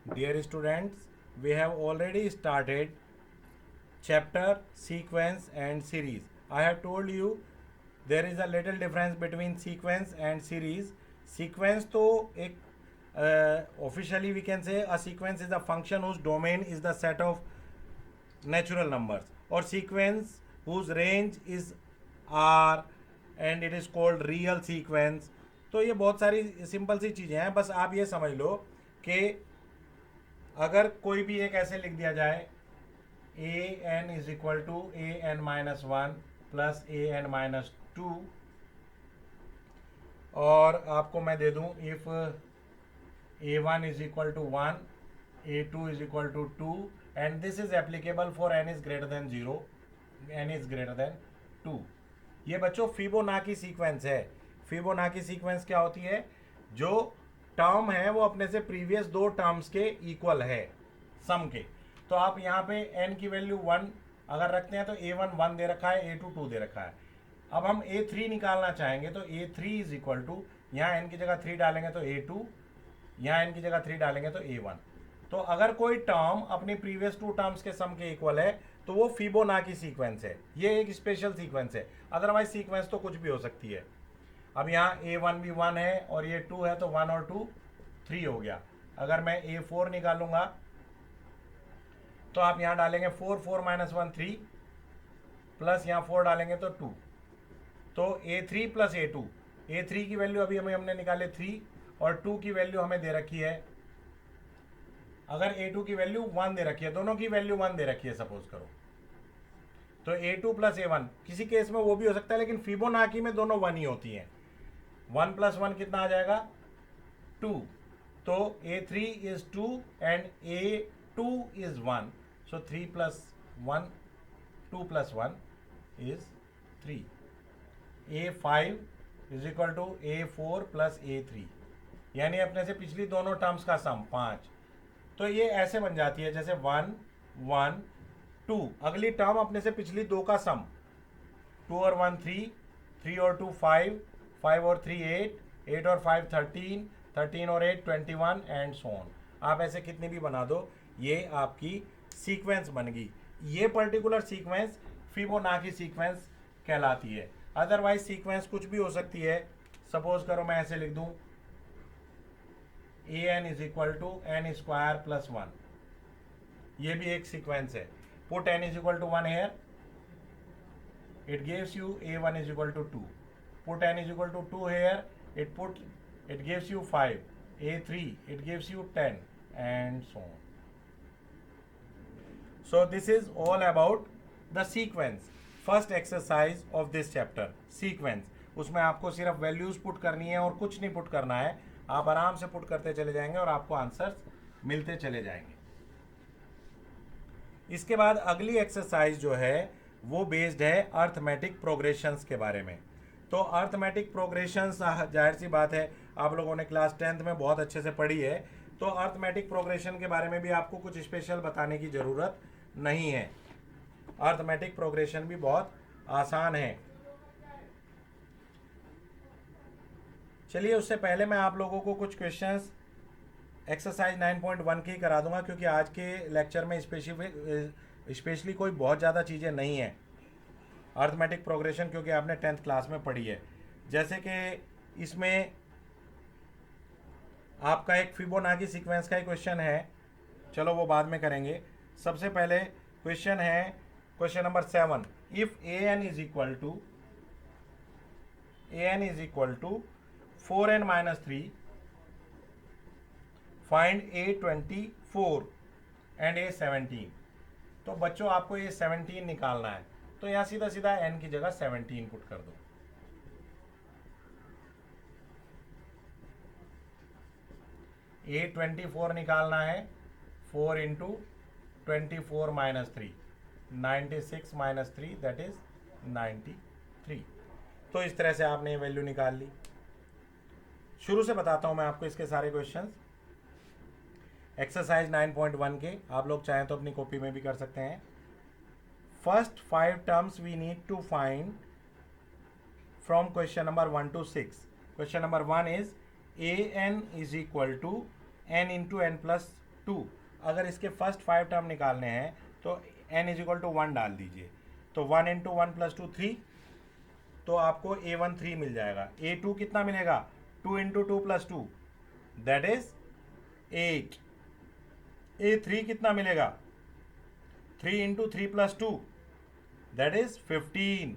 Dear students, we have already started chapter sequence and series. I have told you there is a little difference between sequence and series. Sequence तो एक officially we can say a sequence is a function whose domain is the set of natural numbers, or sequence whose range is R and it is called real sequence. तो ये बहुत सारी simple सी चीज़ें हैं, बस आप ये समझ लो कि अगर कोई भी एक ऐसे लिख दिया जाए A N is equal to A N minus one plus A N minus two, और आपको मैं दे दूं if A one is equal to one, A two is equal to two, and this is applicable for N is greater than zero, N is greater than two. ये बच्चों Fibonacci sequence है। Fibonacci sequence क्या होती है? जो term है वो अपने से प्रीवियस दो टर्म्स के इक्वल है, सम के। तो आप यहाँ पे n की वैल्यू 1 अगर रखते हैं तो a1 1 दे रखा है, a2 2 दे रखा है। अब हम a3 निकालना चाहेंगे तो a3 इज इक्वल टू, यहाँ n की जगह 3 डालेंगे तो a2, यहाँ n की जगह 3 डालेंगे तो a1। तो अगर कोई टर्म अपनी प्रीवियस टू टर्म्स के सम के इक्वल है तो वो फिबोनाची सीक्वेंस है। ये एक स्पेशल सीक्वेंस है, अदरवाइज सीक्वेंस तो कुछ भी हो सकती है। अब यहाँ a1 भी 1 है और ये 2 है, तो 1 और 2 3 हो गया। अगर मैं a4 निकालूंगा तो आप यहाँ डालेंगे 4, 4 माइनस 1 3, प्लस यहाँ 4 डालेंगे तो 2, तो a3 प्लस a2। a3 की वैल्यू अभी हमने निकाले 3 और 2 की वैल्यू हमें दे रखी है, अगर a2 की वैल्यू 1 दे रखी है, दोनों की वैल्यू 1 दे रखी है सपोज करो, तो a2 प्लस a1। किसी केस में वो भी हो सकता है, लेकिन फिबोनाची में दोनों 1 ही होती हैं। 1 प्लस 1 कितना आ जाएगा? 2। तो a3 is 2 and a2 is 1, so 3 plus 1, 2 plus 1 is 3। a5 is equal to a4 plus a3, यानी अपने से पिछली दोनों टर्म्स का सम 5। तो ये ऐसे बन जाती है जैसे 1 1 2, अगली टर्म अपने से पिछली दो का सम, 2 और 1 3, 3 और 2 5, 5 और 3 8, 8 और 5 13, 13 और 8 21 एंड सो ऑन। आप ऐसे कितनी भी बना दो, ये आपकी सीक्वेंस बन गई। ये पर्टिकुलर सीक्वेंस फिबोनाची सीक्वेंस कहलाती है। अदरवाइज सीक्वेंस कुछ भी हो सकती है। सपोज करो मैं ऐसे लिख दूं A N is equal to N square plus 1, ये भी एक सीक्वेंस है। Put n is equal to 1 here, it gives you a1 is equal to 2. Put n is equal to 2 here, it gives you 5. a3 it gives you 10 and so on. So this is all about the sequence. First exercise of this chapter, sequence. उसमें आपको सिर्फ values put करनी है और कुछ नहीं put करना है। आप आराम से पुट करते चले जाएंगे और आपको आंसर्स मिलते चले जाएंगे। इसके बाद अगली एक्सरसाइज जो है वो बेस्ड है अर्थमेटिक प्रोग्रेशंस के बारे में। तो अर्थमेटिक प्रोग्रेशंस जाहिर सी बात है आप लोगों ने क्लास 10th में बहुत अच्छे से पढ़ी है, तो अर्थमेटिक प्रोग्रेशन के बारे में भी आपको कुछ स्पेशल बताने की ज़रूरत नहीं है। अर्थमेटिक प्रोग्रेशन भी बहुत आसान है। चलिए उससे पहले मैं आप लोगों को कुछ क्वेश्चंस एक्सरसाइज 9.1 की करा दूंगा, क्योंकि आज के लेक्चर में स्पेशली कोई बहुत ज़्यादा चीज़ें नहीं है अर्थमेटिक प्रोग्रेशन, क्योंकि आपने 10th क्लास में पढ़ी है। जैसे कि इसमें आपका एक फिबोनाची सीक्वेंस का ही क्वेश्चन है, चलो वो बाद में करेंगे। सबसे पहले क्वेश्चन है question number 7, if A N is equal to 4n minus 3, find a24 and a17। तो बच्चों आपको a17 निकालना है, तो यहाँ सीधा सीधा n की जगह 17 पुट कर दो। a24 निकालना है, 4 into 24 minus 3, 96 minus 3 that is 93। तो इस तरह से आपने ये वैल्यू निकाल ली। शुरू से बताता हूँ मैं आपको इसके सारे क्वेश्चंस। एक्सरसाइज 9.1 के आप लोग चाहें तो अपनी कॉपी में भी कर सकते हैं। First 5 terms we need to find from question number 1 to 6। Question number 1 is A N is equal to n into n plus 2। अगर इसके फर्स्ट 5 टर्म निकालने हैं तो n इज इक्वल टू 1 डाल दीजिए, तो 1 इंटू 1 प्लस 2 3, तो आपको a1 3 मिल जाएगा। a2 कितना मिलेगा, 2 into 2 plus 2 that is 8। a3 कितना मिलेगा, 3 into 3 plus 2 that is 15।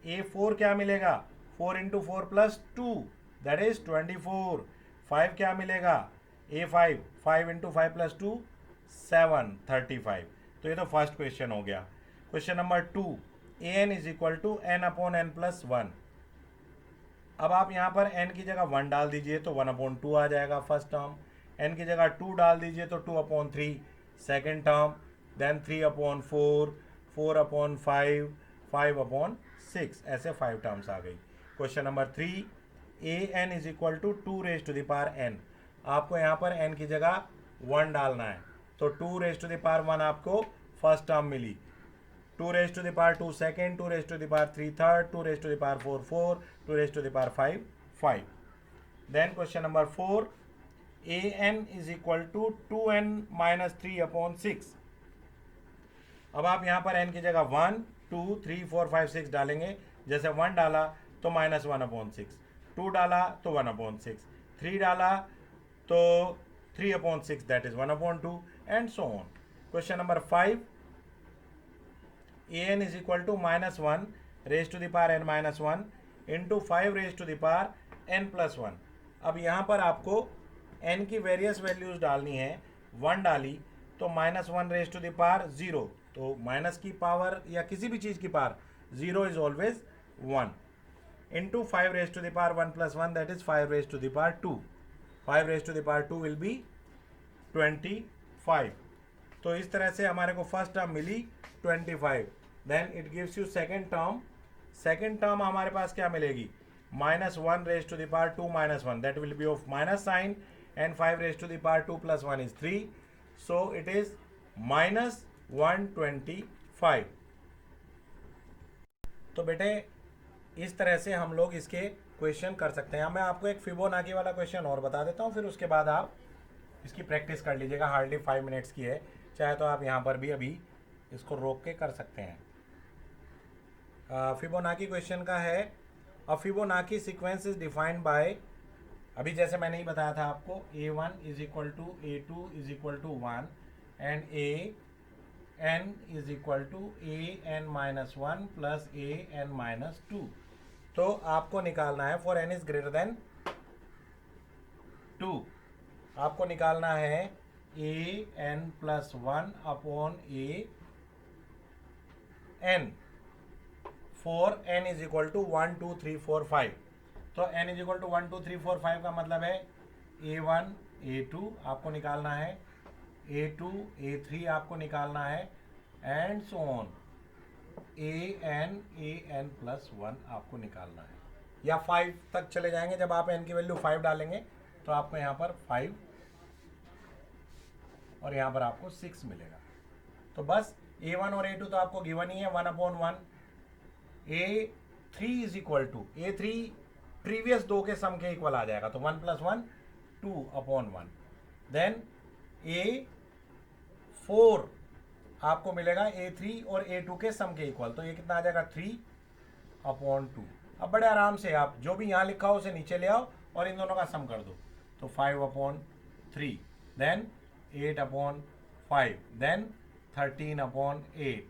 a4 क्या मिलेगा, 4 इंटू 4 प्लस 2 दैट इज 24। 5 क्या मिलेगा, a5 5 इंटू 5 प्लस 2 7 35। तो ये तो फर्स्ट क्वेश्चन हो गया। Question number 2, an is equal to n upon n plus 1। अब आप यहाँ पर n की जगह 1 डाल दीजिए तो 1 अपॉन 2 आ जाएगा फर्स्ट टर्म, n की जगह 2 डाल दीजिए तो 2 upon 3 second term, then 3 upon 4, 4 upon 5, 5 upon 6, ऐसे 5 टर्म्स आ गई। Question number 3, an is equal to 2 raise to the power n। आपको यहाँ पर n की जगह 1 डालना है, तो 2 रेज टू द पावर 1 आपको फर्स्ट टर्म मिली, 2 raise to the power 2 second, 2 raise to the power 3 third, 2 raise to the power 4 4, 2 raise to the power 5 5। Then question number 4, an is equal to 2n minus 3 upon 6। अब आप यहाँ पर n की जगह 1 2 3 4 5 6 डालेंगे। जैसे 1 डाला तो माइनस 1 अपॉन 6, 2 डाला तो 1 अपॉन 6, 3 डाला तो 3 upon 6 that is 1 upon 2 and so on. Question number 5, an is equal to minus 1 raise to the power n minus 1 into 5 raise to the power n plus 1। अब यहाँ पर आपको n की various values डालनी है। 1 डाली तो minus 1 raise to the power 0, तो माइनस की पावर या किसी भी चीज़ की power 0 is always 1, into 5 raise to the power 1 plus 1 that is 5 raise to the power 2। 5 raise to the power 2 will be 25। तो इस तरह से हमारे को फर्स्ट टर्म मिली 25। Then it gives you second term. Second term हमारे पास क्या मिलेगी, minus 1 raise to the power 2 minus 1 that will be of minus sign, and 5 raise to the power 2 plus 1 is 3, so it is minus 125। तो बेटे इस तरह से हम लोग इसके क्वेश्चन कर सकते हैं। मैं आपको एक फिबोनाची वाला क्वेश्चन और बता देता हूँ, फिर उसके बाद आप इसकी प्रैक्टिस कर लीजिएगा। हार्डली 5 मिनट्स की है, चाहे तो आप यहाँ पर भी अभी इसको रोक के कर सकते हैं। फिबोनाची क्वेश्चन का है, a Fibonacci sequence is defined by, अभी जैसे मैंने ही बताया था आपको, a1 is equal to a2 is equal to 1 and an is equal to an minus 1 plus an minus 2। तो आपको निकालना है for n is greater than 2, आपको निकालना है an plus 1 upon an for n is equal to 1 2 3 4 5। तो n is equal to 1 2 3 4 5 का मतलब है a1 a2 आपको निकालना है, a2 a3 आपको निकालना है, and so on an plus 1 आपको निकालना है, या 5 तक चले जाएंगे। जब आप n की वैल्यू 5 डालेंगे तो आपको यहाँ पर 5 और यहाँ पर आपको 6 मिलेगा। तो बस a1 और a2 तो आपको गिवन ही है 1 upon 1। a3 is equal to, a3 previous दो के सम के इक्वल आ जाएगा, तो 1 प्लस 1 2 अपॉन 1। देन a4 आपको मिलेगा a3 और a2 के सम के इक्वल, तो ये कितना आ जाएगा 3 अपॉन 2। अब बड़े आराम से आप जो भी यहाँ लिखा हो उसे नीचे ले आओ और इन दोनों का सम कर दो, तो 5 upon 3, then 8 upon 5, then 13 upon 8,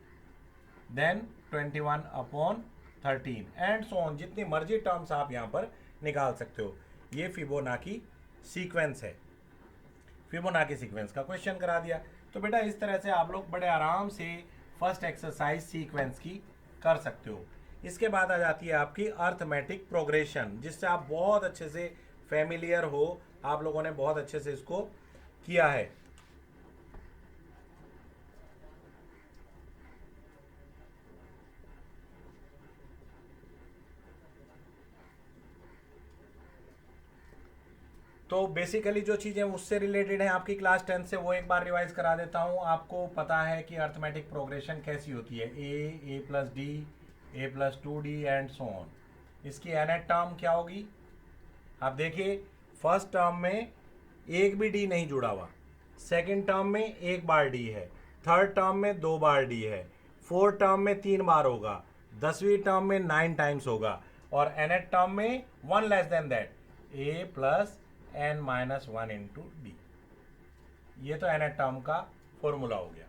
then 21 upon 13 and so on. जितनी मर्जी टर्म्स आप यहाँ पर निकाल सकते हो। ये फिबोनाची सीक्वेंस है। फिबोनाची सीक्वेंस का क्वेश्चन करा दिया। तो बेटा इस तरह से आप लोग बड़े आराम से फर्स्ट एक्सरसाइज सीक्वेंस की कर सकते हो। इसके बाद आ जाती है आपकी अर्थमेटिक प्रोग्रेशन, जिससे आप बहुत अच्छे से फेमिलियर हो, आप लोगों ने बहुत अच्छे से इसको किया है। तो बेसिकली जो चीज़ें उससे रिलेटेड हैं आपकी क्लास 10 से, वो एक बार रिवाइज करा देता हूँ। आपको पता है कि अर्थमेटिक प्रोग्रेशन कैसी होती है, a plus D, a plus 2d and so on. इसकी nth टर्म क्या होगी, आप देखिए फर्स्ट टर्म में एक भी d नहीं जुड़ा हुआ, सेकंड टर्म में एक बार डी है, थर्ड टर्म में 2 बार डी है, फोर्थ टर्म में 3 बार होगा, 10वीं टर्म में 9 टाइम्स होगा, और nth टर्म में 1 less than that, a plus n minus 1 into D. ये तो nth टर्म का फॉर्मूला हो गया।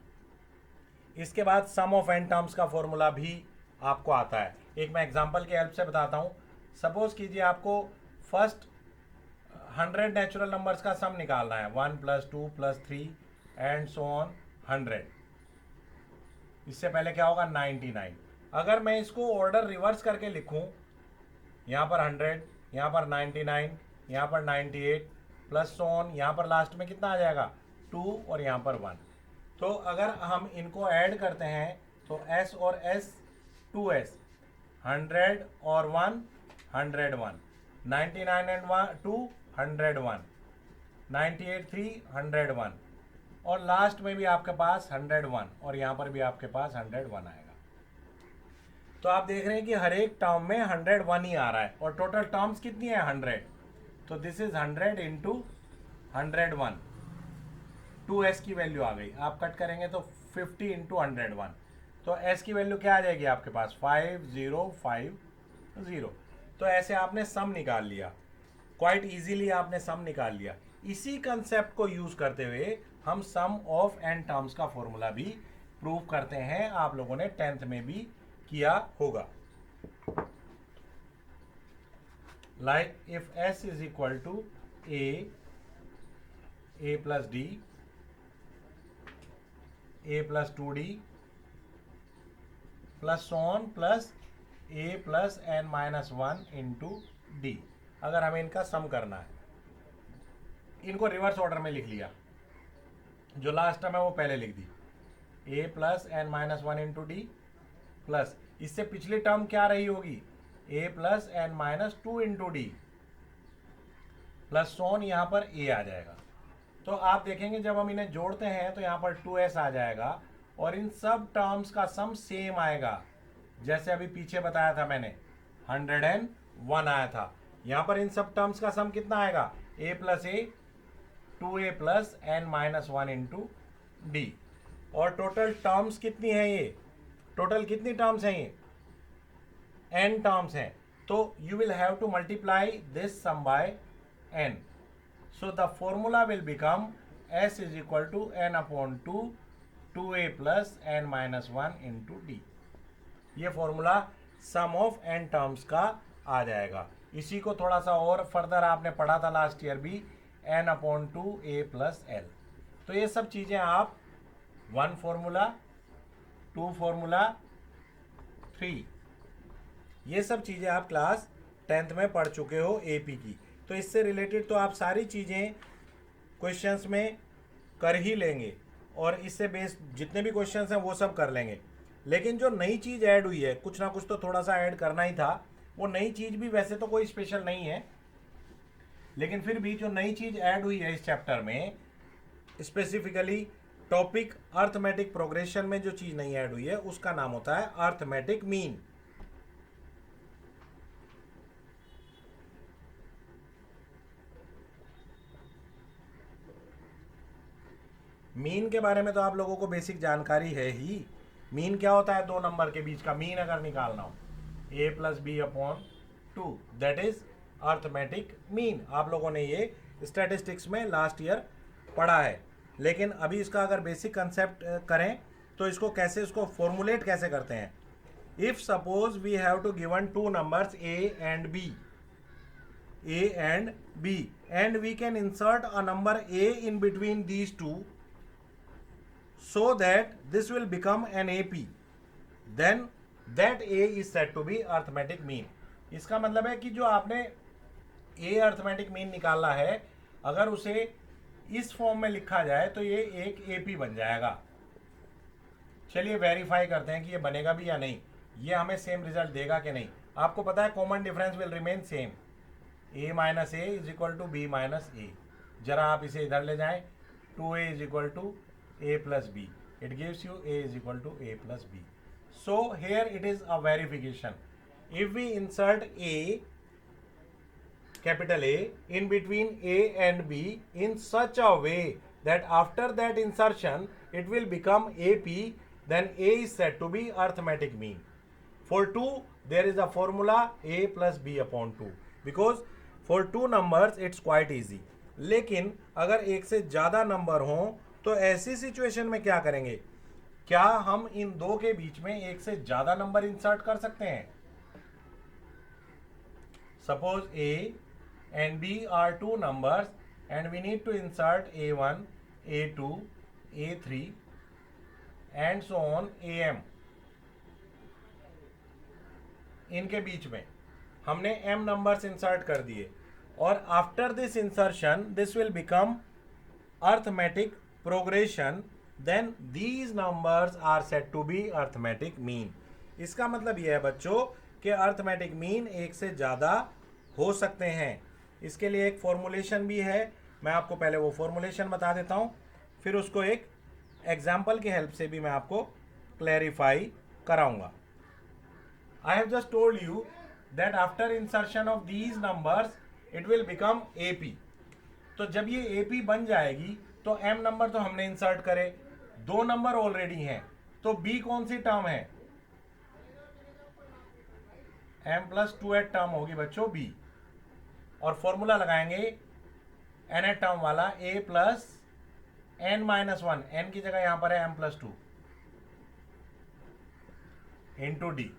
इसके बाद सम ऑफ n टर्म्स का फॉर्मूला भी आपको आता है। एक मैं एग्जांपल की हेल्प से बताता हूँ। सपोज कीजिए आपको फर्स्ट 100 नेचुरल नंबर्स का सम निकालना है, 1 plus 2 plus 3 and so on 100। इससे पहले क्या होगा, 99। अगर मैं इसको ऑर्डर रिवर्स करके लिखूं, यहाँ पर 100, यहाँ पर 99, यहाँ पर 98 प्लस सो ऑन, यहाँ पर लास्ट में कितना आ जाएगा, 2 और यहाँ पर 1। तो अगर हम इनको ऐड करते हैं तो s और s 2s, 100 और 1 101, 99 एंड 2 101, 98 3 101, और लास्ट में भी आपके पास 101, और यहाँ पर भी आपके पास 101 आएगा। तो आप देख रहे हैं कि हर एक टर्म में 101 ही आ रहा है, और टोटल टर्म्स कितनी है, 100। तो दिस इज 100 इंटू 101, 2s की वैल्यू आ गई। आप कट करेंगे तो 50 इंटू 101, तो s की वैल्यू क्या आ जाएगी आपके पास, 5050। तो ऐसे आपने सम निकाल लिया, क्वाइट इजीली आपने सम निकाल लिया। इसी कंसेप्ट को यूज करते हुए हम सम ऑफ n टर्म्स का फॉर्मूला भी प्रूव करते हैं। आप लोगों ने 10th में भी किया होगा। Like if s is equal to a plus d, a plus 2d plus so on plus a plus n minus 1 into D. अगर हमें इनका सम करना है, इनको रिवर्स ऑर्डर में लिख लिया, जो लास्ट टर्म है वो पहले लिख दी, a plus n minus 1 into D plus, इससे पिछली टर्म क्या रही होगी, a plus n minus 2 into D plus so on, यहाँ पर a आ जाएगा। तो आप देखेंगे जब हम इन्हें जोड़ते हैं तो यहाँ पर 2s आ जाएगा, और इन सब टर्म्स का सम सेम आएगा, जैसे अभी पीछे बताया था मैंने 101 आया था। यहाँ पर इन सब टर्म्स का सम कितना आएगा, a plus a 2a plus n minus 1 into D. और टोटल टर्म्स कितनी है, ये टोटल कितनी टर्म्स हैं, ये n टर्म्स हैं। तो you will have to multiply this sum by n। So the formula will become s is equal to n upon 2 2a plus n minus 1 into d। ये formula some of n terms का आ जाएगा। इसी को थोड़ा सा और further आपने पढ़ा था लास्ट ईयर भी, n upon 2a plus l। तो ये सब चीज़ें आप 1 फॉर्मूला, 2 फॉर्मूला, 3, ये सब चीज़ें आप क्लास 10th में पढ़ चुके हो AP की। तो इससे रिलेटेड तो आप सारी चीज़ें क्वेश्चंस में कर ही लेंगे, और इससे बेस जितने भी क्वेश्चंस हैं वो सब कर लेंगे। लेकिन जो नई चीज़ ऐड हुई है, कुछ ना कुछ तो थोड़ा सा ऐड करना ही था। वो नई चीज़ भी वैसे तो कोई स्पेशल नहीं है, लेकिन फिर भी जो नई चीज़ ऐड हुई है इस चैप्टर में, स्पेसिफिकली टॉपिक अर्थमेटिक प्रोग्रेशन में जो चीज़ नहीं ऐड हुई है उसका नाम होता है अर्थमेटिक मीन। मीन के बारे में तो आप लोगों को बेसिक जानकारी है ही। मीन क्या होता है, 2 नंबर के बीच का मीन अगर निकालना हो, a plus B upon 2, that is arithmetic mean. आप लोगों ने ये स्टैटिस्टिक्स में लास्ट ईयर पढ़ा है। लेकिन अभी इसका अगर बेसिक कंसेप्ट करें तो इसको कैसे, इसको फॉर्मुलेट कैसे करते हैं। If suppose we have to given 2 numbers a and b, and we can insert a number a in between these two so that this will become an AP, then that a is said to be arithmetic mean। इसका मतलब है कि जो आपने a arithmetic mean निकाला है, अगर उसे इस फॉर्म में लिखा जाए तो ये एक AP बन जाएगा। चलिए वेरीफाई करते हैं कि ये बनेगा भी या नहीं, ये हमें सेम रिजल्ट देगा कि नहीं। आपको पता है common difference will remain same, a minus A is equal to B minus A. जरा आप इसे इधर ले जाएं, 2a is equal to a plus B, it gives you a is equal to a plus B. So here it is a verification. If we insert a, capital A, in between a and b in such a way that after that insertion it will become AP, then A is said to be arithmetic mean. For 2 there is a formula A plus B upon 2, because for 2 numbers it's quite easy. लेकिन अगर एक से ज़्यादा number हों तो ऐसी situation में क्या करेंगे? क्या हम इन दो के बीच में एक से ज़्यादा नंबर इंसर्ट कर सकते हैं? Suppose A and B are two numbers and we need to insert A1, A2, A3 and so on AM. इनके बीच में हमने m नंबर्स इंसर्ट कर दिए और after this insertion this will become arithmetic progression, then these numbers are said to be arithmetic mean. इसका मतलब यह है बच्चों कि अर्थमेटिक मीन एक से ज़्यादा हो सकते हैं. इसके लिए एक फॉर्मूलेशन भी है, मैं आपको पहले वो फॉर्मूलेशन बता देता हूँ, फिर उसको एक एग्जाम्पल की हेल्प से भी मैं आपको क्लैरिफाई कराऊंगा. I have just told you that after insertion of these numbers it will become AP. तो जब ये AP बन जाएगी तो M नंबर तो हमने इंसर्ट करे, दो नंबर ऑलरेडी हैं, तो B कौन सी टर्म है? M प्लस 2 टर्म होगी बच्चों B, और फॉर्मूला लगाएंगे n टर्म वाला A plus n minus 1, n की जगह यहां पर है M प्लस 2 इंटू D.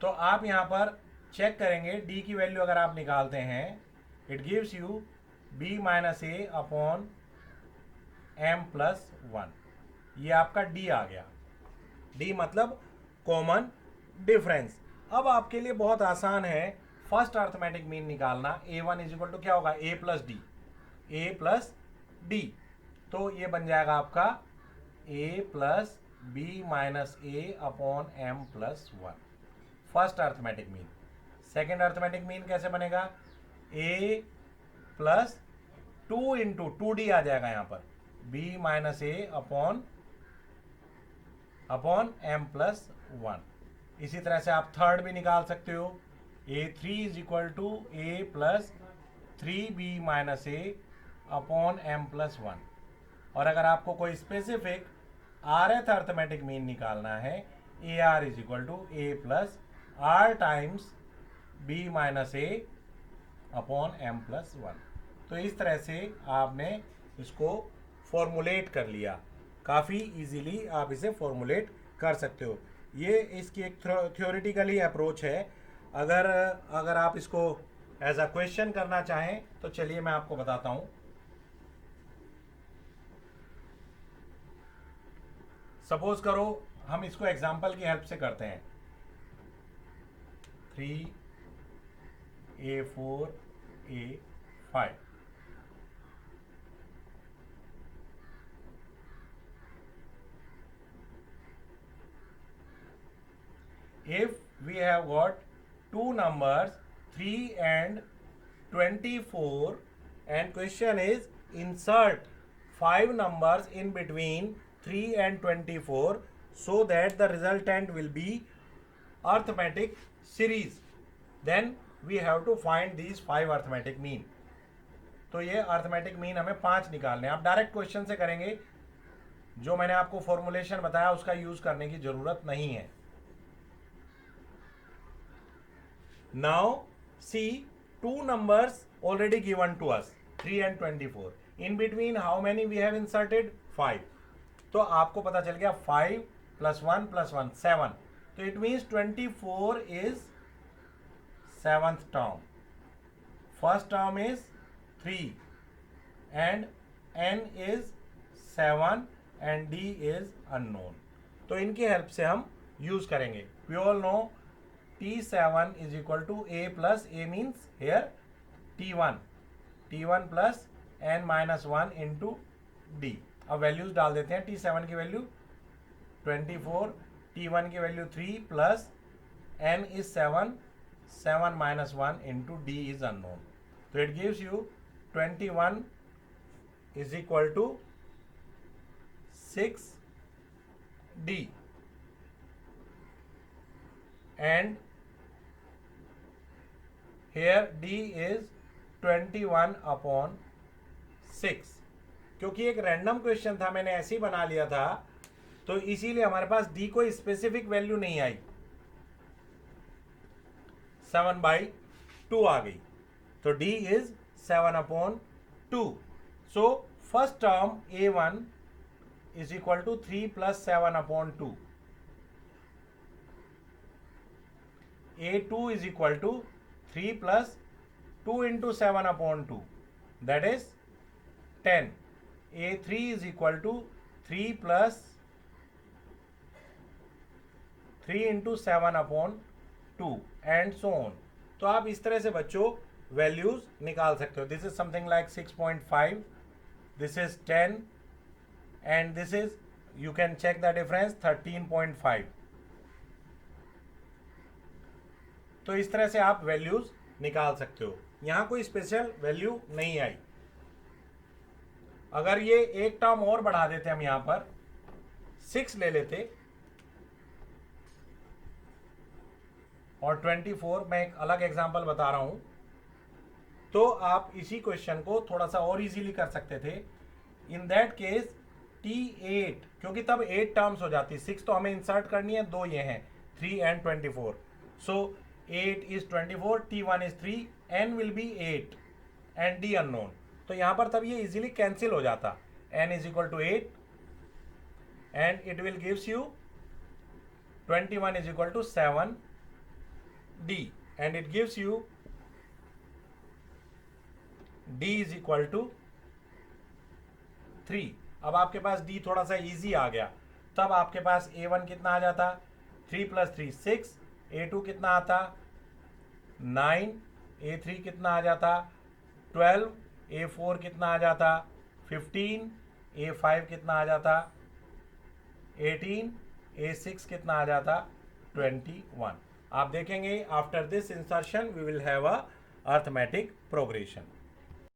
तो आप यहां पर चेक करेंगे d की वैल्यू अगर आप निकालते हैं, it gives you b minus A upon m plus 1. ये आपका d आ गया. d मतलब कॉमन डिफरेंस. अब आपके लिए बहुत आसान है फर्स्ट अर्थमेटिक मीन निकालना. a1 इज इक्वल टू क्या होगा? a plus D, a plus D. तो ये बन जाएगा आपका a plus B minus A upon m plus 1, first arithmetic mean. Second arithmetic mean कैसे बनेगा? a प्लस 2 इंटू 2d आ जाएगा यहां पर, b माइनस ए अपॉन m प्लस 1. इसी तरह से आप थर्ड भी निकाल सकते हो. a3 is equal to a plus 3b minus A upon m plus 1. और अगर आपको कोई स्पेसिफिक rth अर्थमेटिक मीन निकालना है, ar is equal to a plus r times b minus A upon m plus 1. तो इस तरह से आपने इसको फॉर्मुलेट कर लिया. काफ़ी इजीली आप इसे फॉर्मुलेट कर सकते हो. ये इसकी एक थ्योरेटिकली अप्रोच है. अगर आप इसको एज अ क्वेश्चन करना चाहें तो चलिए मैं आपको बताता हूँ. सपोज करो हम इसको एग्जाम्पल की हेल्प से करते हैं. 3 A4 A5. If we have got two numbers 3 and 24 and question is insert 5 numbers in between 3 and 24 so that the resultant will be arithmetic series, then we have to find these 5 arithmetic mean. तो ये arithmetic mean हमें 5 निकालने हैं. आप direct question से करेंगे, जो मैंने आपको फॉर्मुलेशन बताया उसका यूज करने की जरूरत नहीं है. Now see, two numbers already given to us, 3 and 24. In between how many we have inserted? 5. तो आपको पता चल गया 5 plus 1 plus 1 7. तो it means 24 is 7th term. First term is 3 and n is 7 and d is unknown. तो इनकी help से हम यूज करेंगे. We all know T7 is equal to A plus A means here T1 plus n minus 1 into D. अब values डाल देते हैं. T7 की वैल्यू 24, T1 की value 3 plus n is 7 minus 1 into D is unknown. So it gives you 21 is equal to 6D and here D is 21 upon 6. क्योंकि एक random question था, मैंने ऐसे ही बना लिया था, तो इसीलिए हमारे पास डी कोई स्पेसिफिक वैल्यू नहीं आई, 7/2 आ गई, तो d is 7/2. So first term a1 is equal to 3 + 7/2. a2 is equal to 3 + 2 × 7/2, that is 10. a3 is equal to 3 + 3 × 7/2 and so on. तो आप इस तरह से बच्चों वैल्यूज निकाल सकते हो. This is something like 6.5, this is 10 and this is, you can check the difference, 13.5. तो इस तरह से आप वैल्यूज निकाल सकते हो. यहां कोई स्पेशल वैल्यू नहीं आई. अगर ये एक टर्म और बढ़ा देते हम यहां पर 6 ले लेते और 24, मैं एक अलग एग्जांपल बता रहा हूं, तो आप इसी क्वेश्चन को थोड़ा सा और इजीली कर सकते थे. इन दैट केस T8, क्योंकि तब 8 टर्म्स हो जाती, 6 तो हमें इंसर्ट करनी है, 2 ये हैं, 3 and 24. So 8 is 24, T1 is 3, N will be 8 and D unknown. तो यहाँ पर तब ये इजीली कैंसिल हो जाता. N is equal to 8 and it will gives you 21 is equal to 7 D and it gives you D is equal to 3. अब आपके पास D थोड़ा सा इजी आ गया, तब आपके पास A1 कितना आ जाता, 3 + 3 6, A2 कितना आता 9, A3 कितना आ जाता 12, A4 कितना आ जाता 15, A5 कितना आ जाता 18, A6 कितना आ जाता 21. आप देखेंगे after this insertion we will have a arithmetic progression.